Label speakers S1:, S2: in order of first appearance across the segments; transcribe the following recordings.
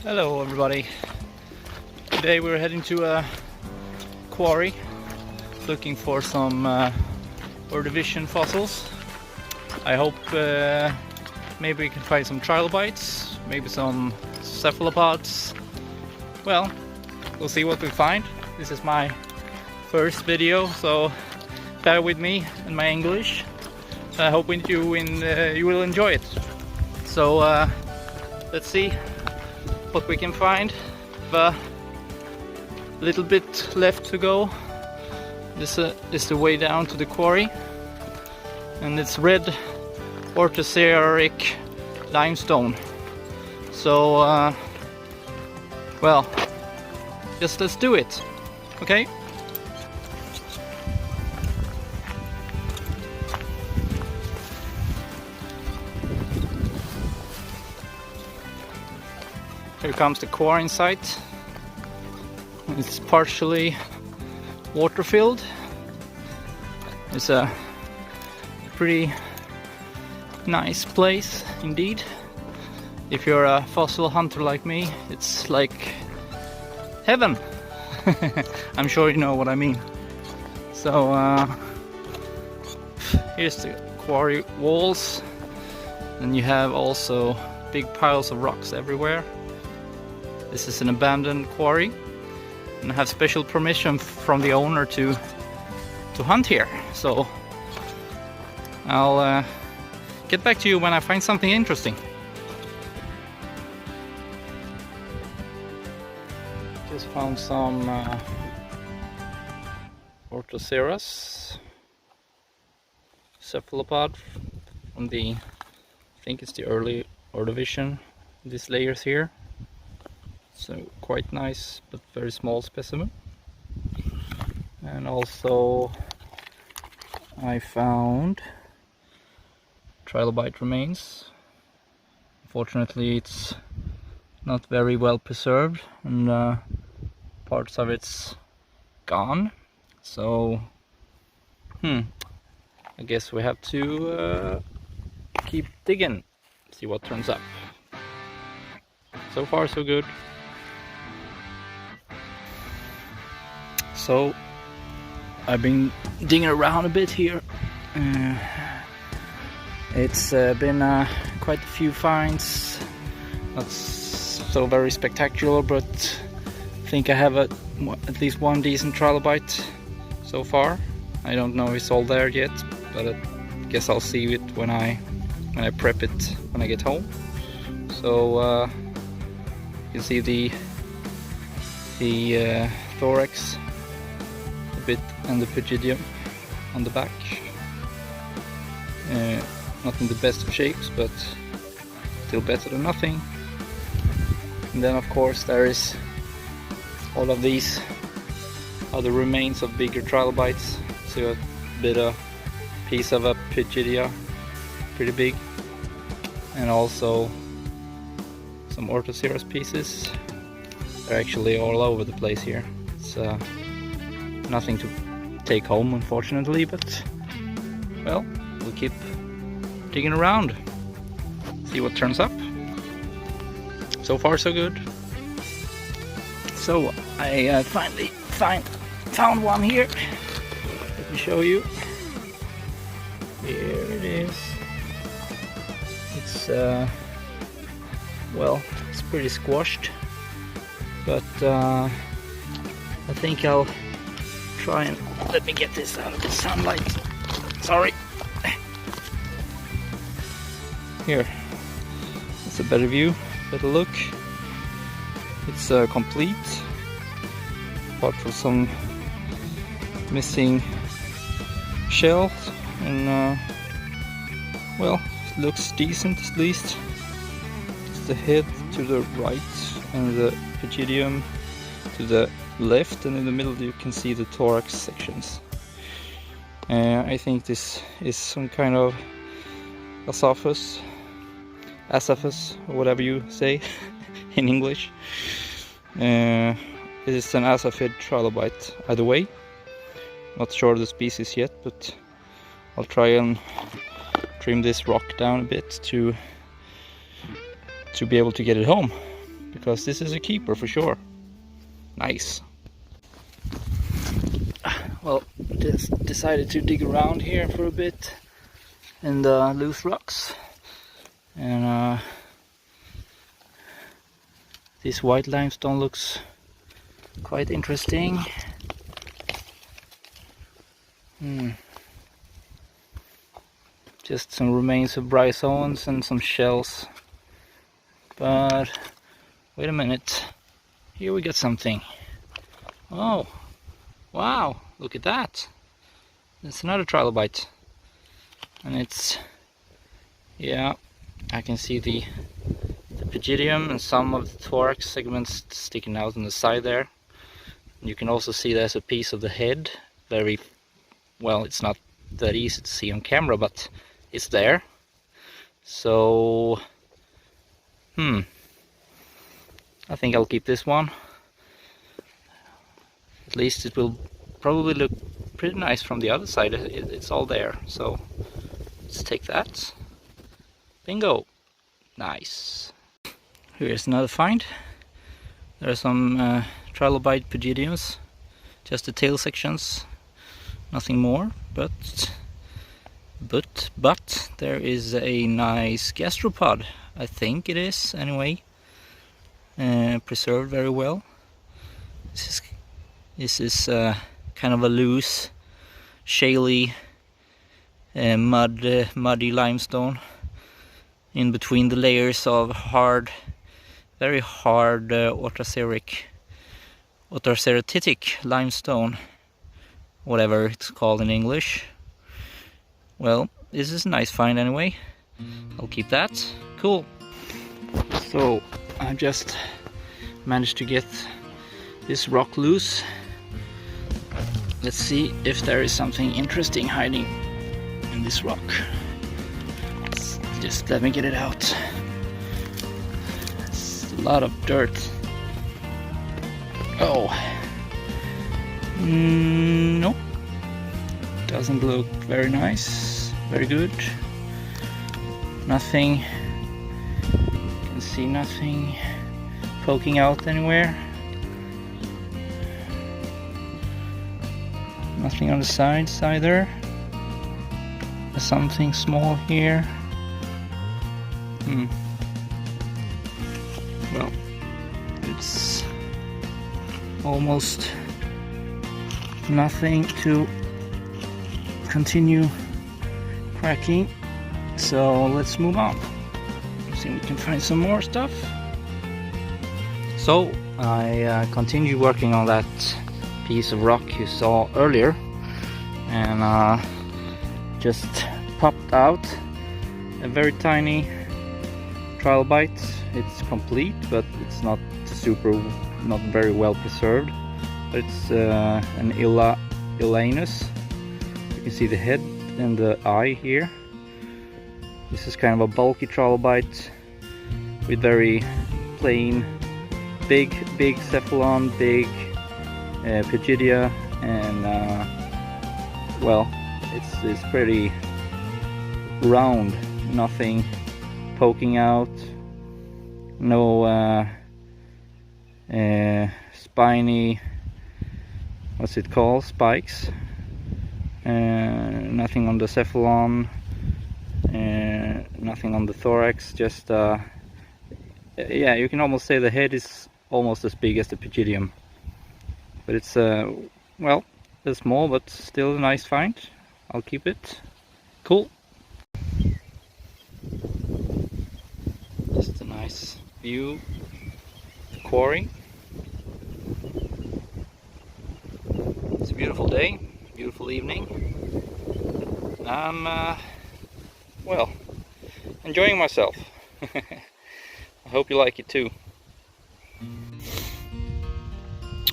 S1: Hello everybody. Today we're heading to a quarry looking for some Ordovician fossils. I hope maybe we can find some trilobites, maybe some cephalopods. Well, we'll see what we find. This is my first video, so bear with me and my English. I hope you will enjoy it. So let's see what we can find. A little bit left to go. This is the way down to the quarry, and it's red orthoceric limestone. So well, just let's do it. Okay. Here comes the quarry in sight. It's partially water filled. It's a pretty nice place indeed. If you're a fossil hunter like me, it's like heaven. I'm sure you know what I mean. So here's the quarry walls, and you have also big piles of rocks everywhere. This is an abandoned quarry, and I have special permission from the owner to hunt here. So I'll get back to you when I find something interesting. Just found some Orthoceras cephalopod from the, I think it's the early Ordovician, these layers here. So quite nice, but very small specimen. And also I found trilobite remains. Unfortunately, it's not very well preserved, and parts of it's gone. So I guess we have to keep digging, see what turns up. So far so good. So I've been digging around a bit here. It's been quite a few finds, not so very spectacular, but I think I have at least one decent trilobite so far. I don't know if it's all there yet, but I guess I'll see it when I prep it when I get home. So you can see the thorax a bit and the pygidium on the back. Not in the best of shapes, but still better than nothing. And then of course there is all of these other remains of bigger trilobites. So a bit of piece of a pygidia, pretty big, and also some Orthoceras pieces. They're actually all over the place here. It's nothing to take home, unfortunately, but well, we'll keep digging around, see what turns up. So far so good. So I finally found one here. Let me show you. Here it is. It's well, it's pretty squashed, but I think I'll try and let me get this out of the sunlight. Sorry. Here, it's a better view, better look. It's complete, apart from some missing shells, and well, it looks decent at least. It's the head to the right and the pygidium to the left, and in the middle you can see the thorax sections. I think this is some kind of asaphus, or whatever you say in English. It is an asaphid trilobite either way. Not sure of the species yet, but I'll try and trim this rock down a bit to be able to get it home. because this is a keeper for sure. Nice. Well, just decided to dig around here for a bit in the loose rocks, and this white limestone looks quite interesting. Just some remains of bryozoans and some shells. But wait a minute, here we got something. Oh, wow, look at that. It's another trilobite. And it's, yeah, I can see the pygidium and some of the thorax segments sticking out on the side there. You can also see there's a piece of the head. Very well, it's not that easy to see on camera, but it's there. So I think I'll keep this one. At least it will probably look pretty nice from the other side. It's all there, so let's take that. Bingo! Nice. Here's another find. There are some trilobite pygidiums, just the tail sections, nothing more. But there is a nice gastropod. I think it is anyway. Preserved very well. This is kind of a loose, shaly, muddy limestone in between the layers of hard, very hard orthoceritic limestone, whatever it's called in English. Well, this is a nice find anyway. I'll keep that. Cool. So I just managed to get this rock loose. Let's see if there is something interesting hiding in this rock. Just let me get it out. It's a lot of dirt. Oh. No. Doesn't look very nice. Very good. Nothing. Can see nothing poking out anywhere. Nothing on the sides either. There's something small here. Well, it's almost nothing to continue cracking, so let's move on. See if we can find some more stuff. So I continue working on that piece of rock you saw earlier, and just popped out a very tiny trilobite. It's complete, but it's not very well preserved. But it's an Elanus. You can see the head and the eye here. This is kind of a bulky trilobite with very plain, big cephalon, big pygidia, and well, it's pretty round, nothing poking out, no spiny, what's it called, spikes, nothing on the cephalon, nothing on the thorax, just yeah, you can almost say the head is almost as big as the pygidium. But it's, well, it's small, but still a nice find. I'll keep it. Cool. Just a nice view of the quarry. It's a beautiful day, beautiful evening. I'm, well, enjoying myself. I hope you like it too.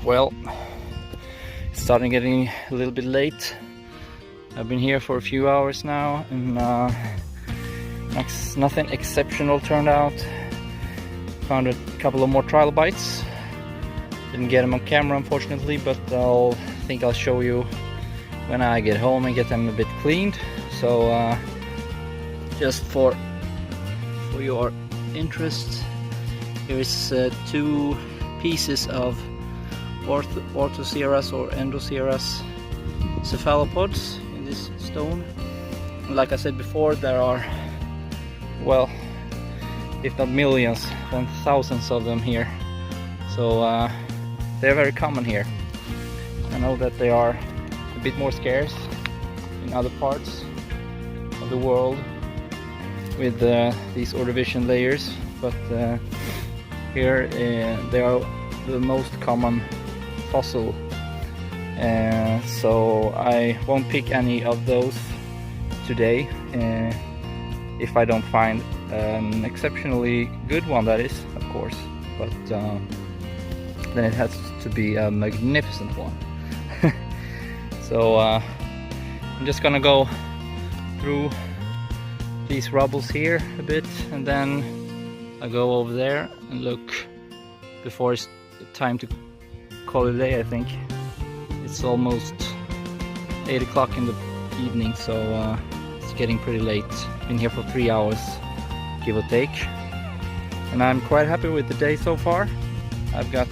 S1: Well, it's starting getting a little bit late. I've been here for a few hours now, and nothing exceptional turned out. Found a couple of more trilobites. Didn't get them on camera, unfortunately, but I think I'll show you when I get home and get them a bit cleaned. So just for your interest, Here is 2 pieces of Orthoceras or Endoceras cephalopods in this stone. Like I said before, there are, well, if not millions, then thousands of them here. So they're very common here. I know that they are a bit more scarce in other parts of the world with these Ordovician layers, but here they are the most common fossil. So I won't pick any of those today if I don't find an exceptionally good one, that is, of course, but then it has to be a magnificent one. So I'm just gonna go through these rubbles here a bit, and then I'll go over there and look before it's time to call it a day. I think it's almost 8 o'clock in the evening, so it's getting pretty late. Been here for 3 hours, give or take, and I'm quite happy with the day so far. I've got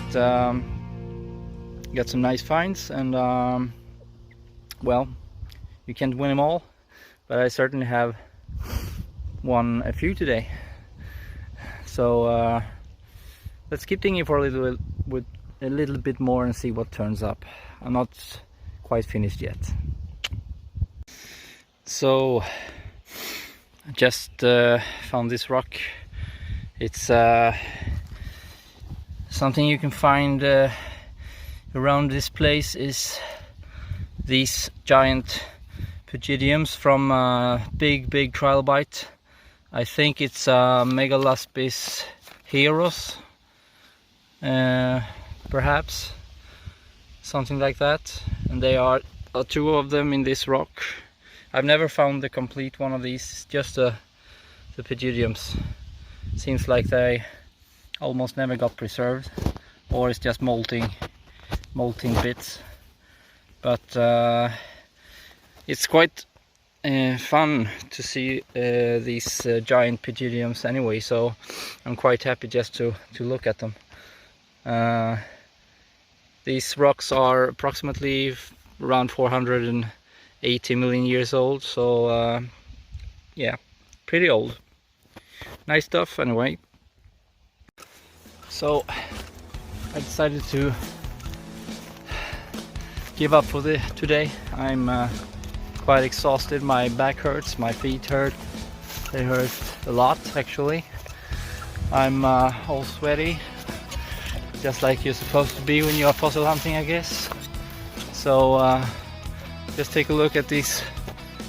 S1: some nice finds, and well, you can't win them all, but I certainly have won a few today. So let's keep digging for a little bit more and see what turns up. I'm not quite finished yet. So I just found this rock. It's something you can find around this place is these giant pygidiums from big trilobite. I think it's Megalaspis heros, perhaps something like that, and they are 2 of them in this rock. I've never found the complete one of these, just the pygidiums. Seems like they almost never got preserved, or it's just molting bits. But it's quite fun to see these giant pygidiums anyway, so I'm quite happy just to look at them. These rocks are approximately around 480 million years old, so yeah, pretty old. Nice stuff anyway. So I decided to give up for today. I'm quite exhausted. My back hurts, my feet hurt. They hurt a lot actually. I'm all sweaty, just like you're supposed to be when you are fossil hunting, I guess. So just take a look at this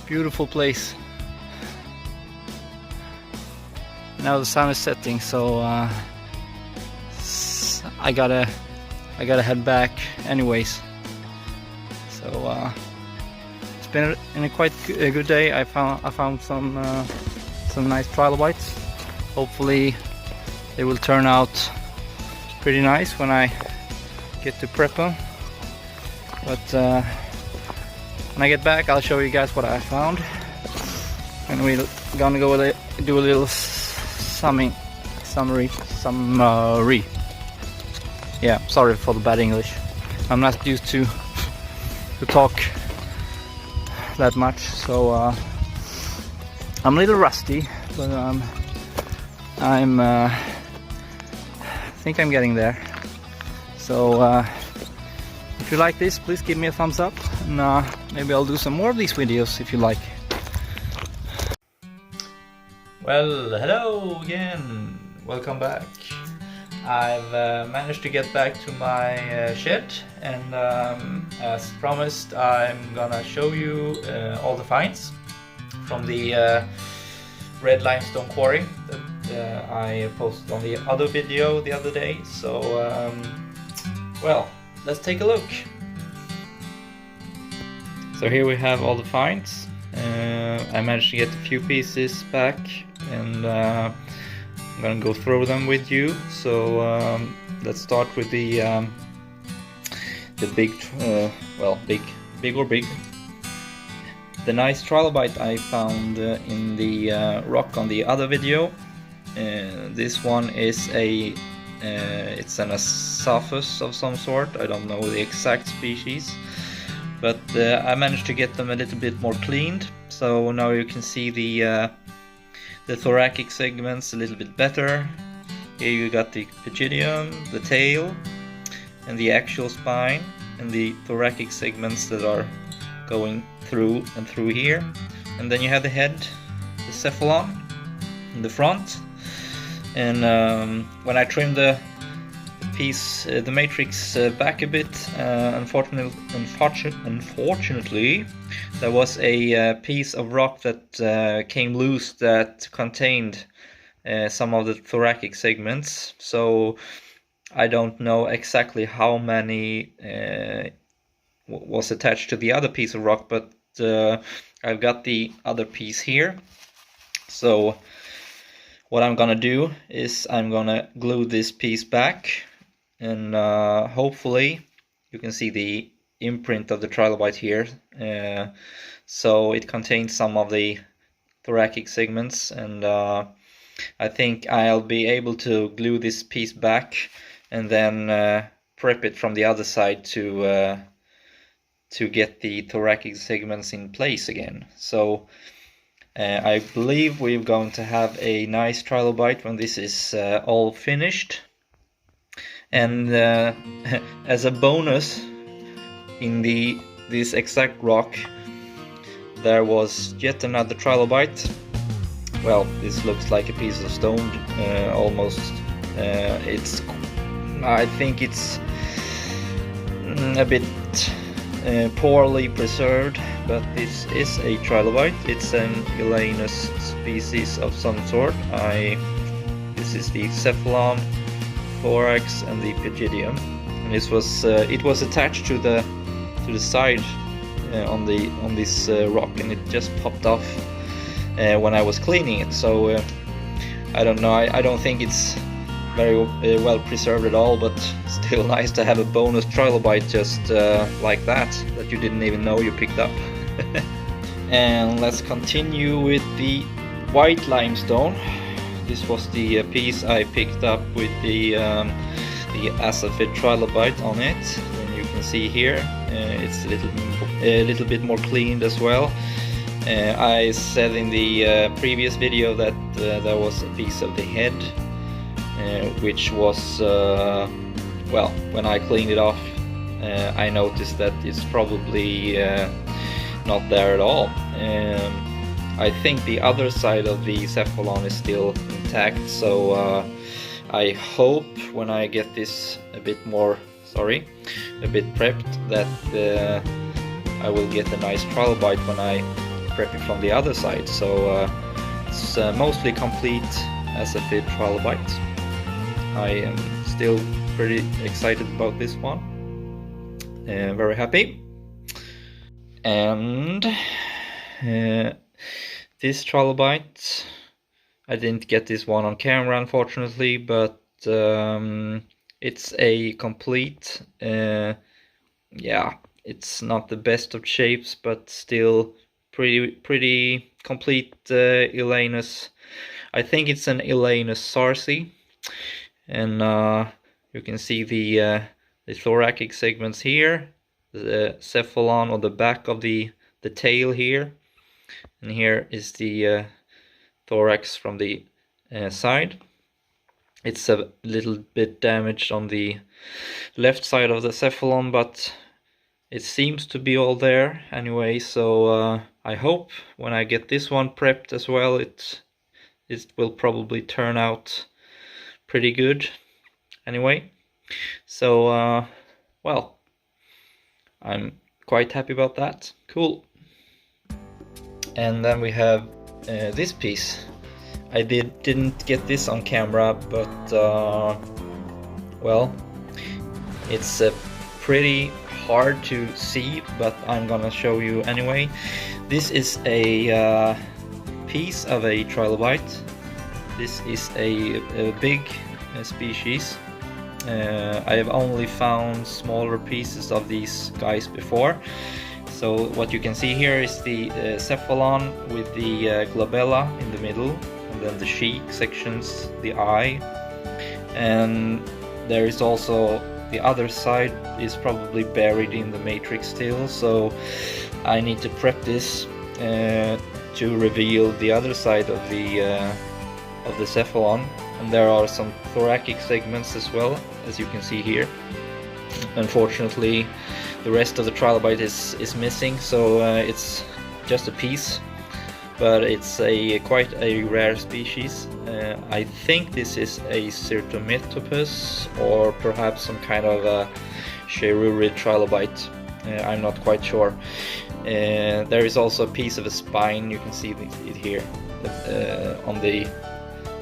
S1: beautiful place. Now the sun is setting, so I gotta head back anyways. So it's been a quite good day. I found some nice trilobites. Hopefully they will turn out pretty nice when I get to prep them. But when I get back, I'll show you guys what I found, and we're gonna go do a little summary. Yeah, sorry for the bad English. I'm not used to talk that much, so I'm a little rusty, but I think I'm getting there. So if you like this, please give me a thumbs up, and maybe I'll do some more of these videos if you like. Well, hello again, welcome back. I've managed to get back to my shed, and as promised, I'm gonna show you all the finds from the red limestone quarry that I posted on the other video the other day. So well, let's take a look. So here we have all the finds. I managed to get a few pieces back, and I'm gonna go through them with you. So let's start with the big, well, big or big. The nice trilobite I found in the rock on the other video. This one is a
S2: It's an Asaphus of some sort. I don't know the exact species, but I managed to get them a little bit more cleaned. So now you can see the thoracic segments a little bit better. Here you got the pygidium, the tail, and the actual spine, and the thoracic segments that are going through and through here. And then you have the head, the cephalon in the front. And when I trimmed the piece, the matrix back a bit, unfortunately there was a piece of rock that came loose that contained some of the thoracic segments. So I don't know exactly how many was attached to the other piece of rock, but I've got the other piece here. So what I'm gonna do is I'm gonna glue this piece back, and hopefully you can see the imprint of the trilobite here. So it contains some of the thoracic segments, and I think I'll be able to glue this piece back and then prep it from the other side to get the thoracic segments in place again. So I believe we're going to have a nice trilobite when this is all finished. And as a bonus, in this exact rock there was yet another trilobite. Well, this looks like a piece of stone almost. I think it's a bit poorly preserved, but this is a trilobite. It's an Elanus species of some sort. This is the cephalon, thorax, and the pygidium. And this was it was attached to the side on this rock, and it just popped off when I was cleaning it. So I don't know. I don't think it's very well preserved at all, but still nice to have a bonus trilobite just like that you didn't even know you picked up. And let's continue with the white limestone. This was the piece I picked up with the Asaphid trilobite on it, and you can see here it's a little bit more cleaned as well. I said in the previous video that there was a piece of the head which was well, when I cleaned it off I noticed that it's probably not there at all. I think the other side of the cephalon is still intact, so I hope when I get this a bit prepped that I will get a nice trilobite when I prep it from the other side. So it's mostly complete as a fit trilobite. I am still pretty excited about this one, very happy. And this trilobite, I didn't get this one on camera unfortunately, but it's a complete, yeah, it's not the best of shapes, but still pretty complete Elanus. I think it's an Elanus sarsi, and you can see the thoracic segments here, the cephalon on the back of the tail here, and here is the thorax from the side. It's a little bit damaged on the left side of the cephalon, but it seems to be all there anyway. So I hope when I get this one prepped as well, it will probably turn out pretty good anyway. So well, I'm quite happy about that. Cool. And then we have this piece. I didn't get this on camera, but well, it's pretty hard to see, but I'm gonna show you anyway. This is a piece of a trilobite. This is a big species. I have only found smaller pieces of these guys before. So what you can see here is the cephalon with the glabella in the middle, and then the cheek sections, the eye, and there is also the other side is probably buried in the matrix still, so I need to prep this to reveal the other side of the cephalon. And there are some thoracic segments as well, as you can see here. Unfortunately, the rest of the trilobite is missing, so it's just a piece, but it's quite a rare species. I think this is a Ceratometopus, or perhaps some kind of a Cherurid trilobite. I'm not quite sure. There is also a piece of a spine, you can see it here. On the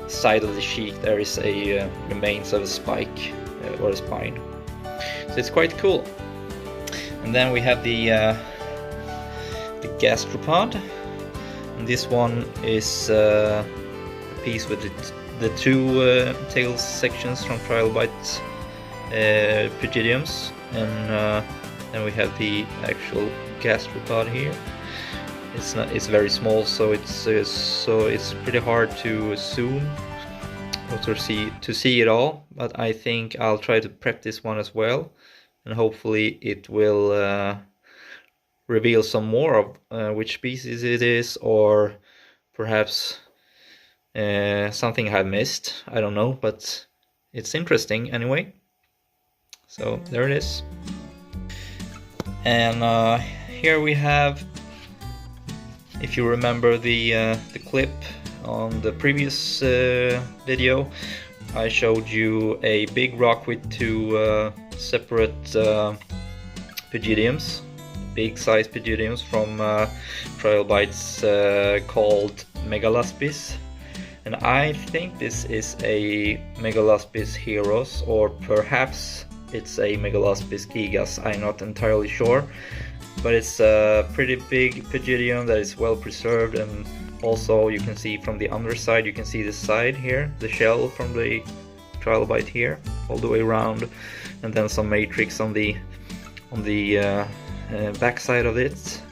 S2: side of the sheet there is a remains of a spike or a spine. So it's quite cool. And then we have the gastropod. And this one is a piece with the two tail sections from Trilobites pygidiums, and then we have the actual gastropod here. It's very small, so it's pretty hard to zoom or to see it all. But I think I'll try to prep this one as well, and hopefully it will reveal some more of which species it is, or perhaps something I've missed. I don't know, but it's interesting anyway. So there it is. And here we have, if you remember the clip on the previous video, I showed you a big rock with two separate pygidiums, big size pygidiums from trilobites called Megalaspis. And I think this is a Megalaspis heros, or perhaps it's a Megalaspis gigas, I'm not entirely sure. But it's a pretty big pygidium that is well preserved, and also you can see from the underside, you can see the side here, the shell from the trilobite here, all the way around, and then some matrix on the back side of it.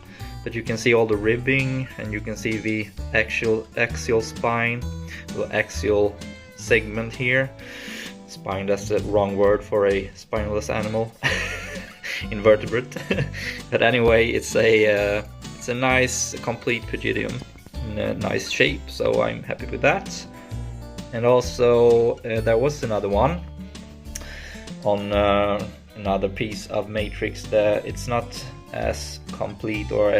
S2: But you can see all the ribbing, and you can see the axial spine, the axial segment here. Spine, that's the wrong word for a spineless animal. Invertebrate. But anyway, it's a nice complete pygidium in a nice shape, so I'm happy with that. And also there was another one on another piece of matrix that it's not as complete or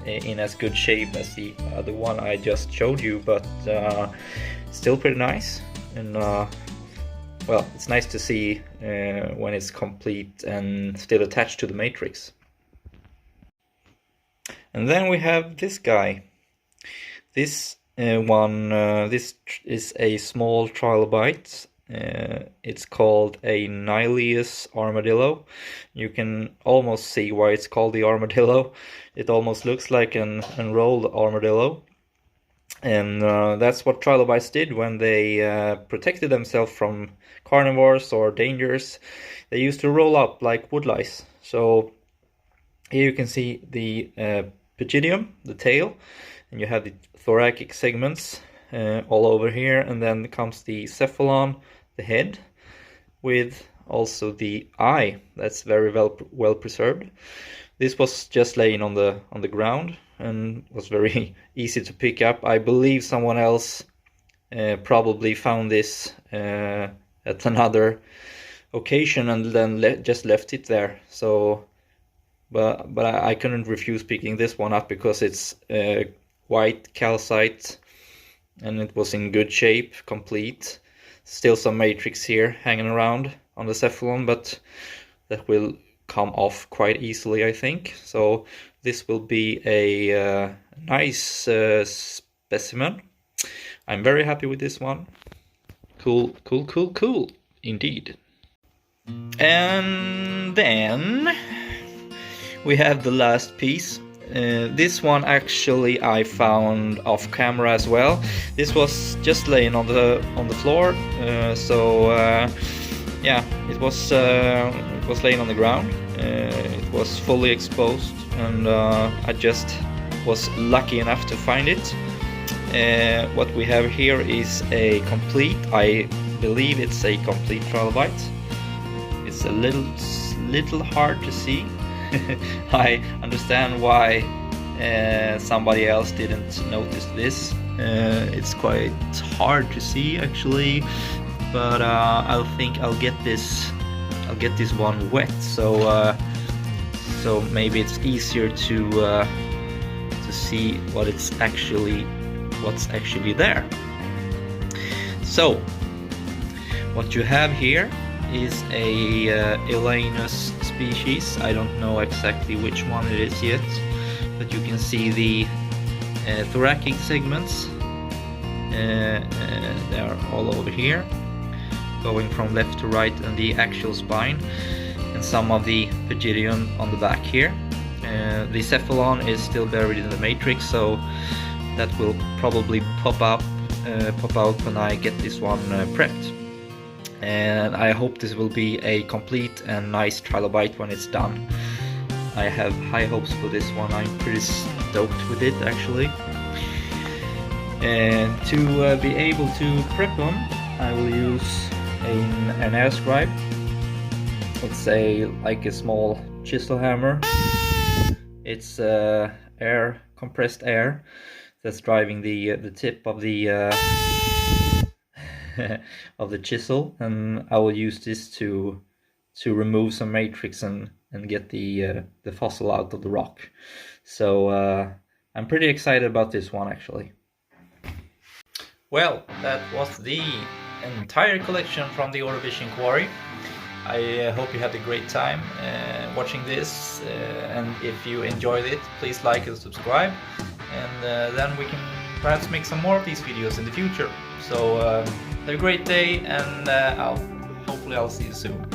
S2: in as good shape as the other one I just showed you, but still pretty nice. And well, it's nice to see when it's complete and still attached to the matrix. And then we have this guy. This this is a small trilobite. It's called a Nilius armadillo. You can almost see why it's called the armadillo. It almost looks like an unrolled armadillo. And that's what trilobites did when they protected themselves from carnivores or dangers. They used to roll up like woodlice. So here you can see the pygidium, the tail, and you have the thoracic segments all over here, and then comes the cephalon, the head, with also the eye. That's very well preserved. This was just laying on the ground and was very easy to pick up. I believe someone else probably found this at another occasion and then just left it there. So, but I couldn't refuse picking this one up because it's white calcite and it was in good shape, complete. Still some matrix here hanging around on the cephalon, but that will come off quite easily, I think. So this will be a nice specimen. I'm very happy with this one. Cool indeed. And then we have the last piece. This one actually I found off camera as well. This was just laying on the floor, so yeah, it was laying on the ground. It was fully exposed, and I just was lucky enough to find it. What we have here is a complete. I believe it's a complete trilobite. It's a little hard to see. I understand why somebody else didn't notice this. It's quite hard to see actually, but I think I'll get this one wet, so maybe it's easier to see what's actually there. So what you have here is a Elanus species. I don't know exactly which one it is yet, but you can see the thoracic segments. They are all over here, going from left to right, and the axial spine, and some of the pygidion on the back here. The cephalon is still buried in the matrix, so that will probably pop out when I get this one prepped. And I hope this will be a complete and nice trilobite when it's done. I have high hopes for this one. I'm pretty stoked with it actually. And to be able to prep them, I will use an air scribe. Let's say like a small chisel hammer. It's compressed air that's driving the tip of the of the chisel, and I will use this to remove some matrix and get the fossil out of the rock. So I'm pretty excited about this one actually. Well, that was the entire collection from the Ordovician quarry. I hope you had a great time watching this, and if you enjoyed it, please like and subscribe, and then we can perhaps make some more of these videos in the future. So have a great day, and hopefully I'll see you soon.